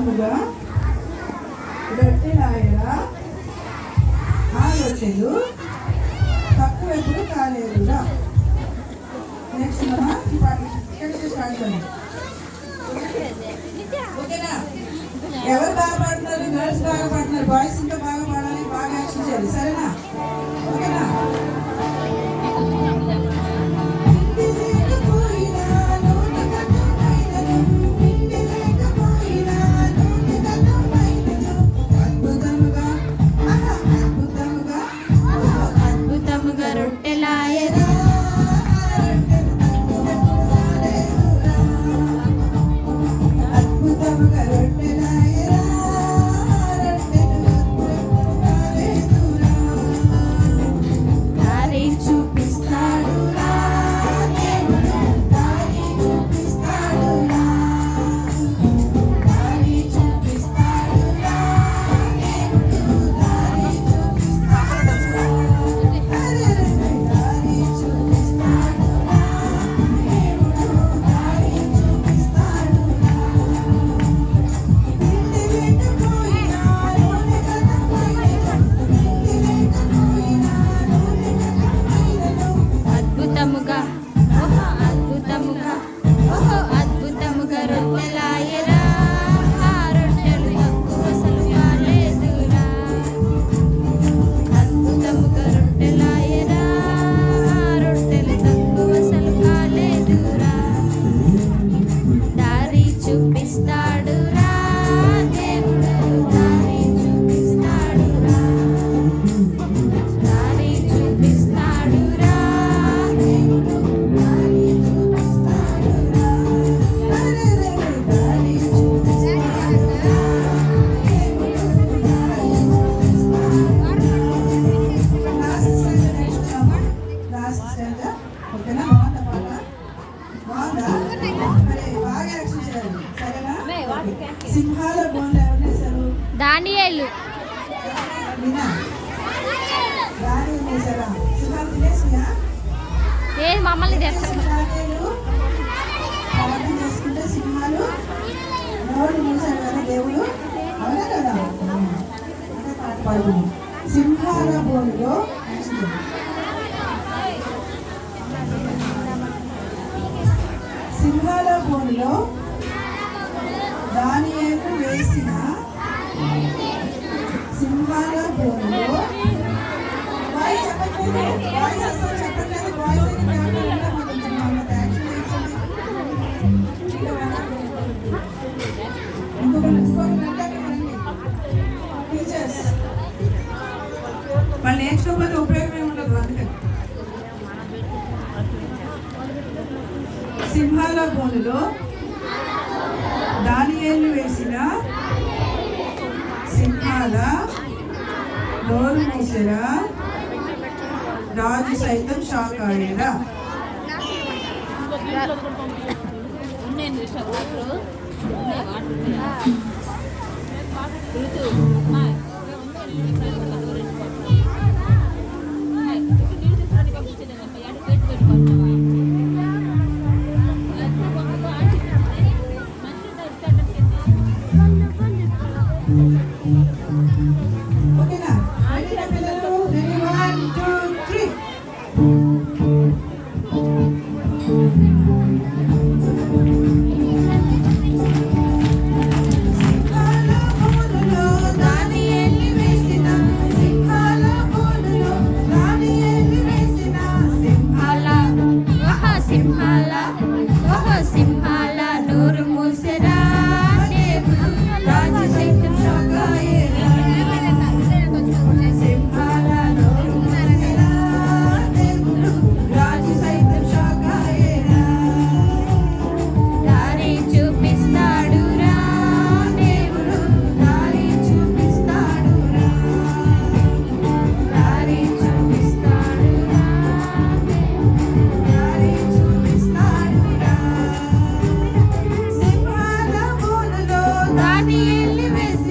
అద్భుతముగా రొట్టెలాయరా ఆ రొట్టెలు తక్కువ ఎప్పుడు కాలేదురా. నెక్స్ట్ మనం ఈ పాట ఇక్కడ స్టార్ట్ చేద్దాం. ఓకేనా? ఎవరు బాగా పాడుతున్నారు? గర్ల్స్ బాగా పాడుతున్నారు. బాయ్స్ ఇంకా బాగా పాడాలి, బాగా యాక్షన్ చేయాలి. సరేనా? ఓకేనా? సింహాల బోన్లు ఎవరు వేశారు? దానియేలు. సింహాలు తినేసినా? మమ్మల్ని ప్రార్థన చేసుకుంటే సింహాలు నోరు మూసాడు కదా దేవుడు. అవునా కదా? అంటే పాట పాడుకున్నాం. సింహాల బోనులో సింహాల బోనులో దానియేలు వేసిన సింహాల బోనులో వాయిస్ చెప్పట్లేదు. వాయిస్ అసలు చెప్పట్లేదు. వాయిస్ టీచర్స్ వాళ్ళు నేర్చుకోకపోతే ఉపయోగం ఏమి ఉండదు. అందుకని సింహాల బోనులో దానియేలు వేసిన సింహాల నోరు మూసెరా, రాజు సైతం షాక్ అయ్యేరా. ఓకేనా? రెడీనా పిల్లలు? రెడీ? 1 2 3. సింహాల నోరు మూసెరా, రాజు సైతం షాక్ అయ్యేరా. సింహాల నోరు మూసెరా, రాజు సైతం షాక్ అయ్యేరా. దారి చూపిస్తాడురా దేవుడు, దారి చూపిస్తాడురా, దారి చూపిస్తాడురా. దారి చూపిస్తాడురా. సింహాల బోనులో దానియేలు వేసిన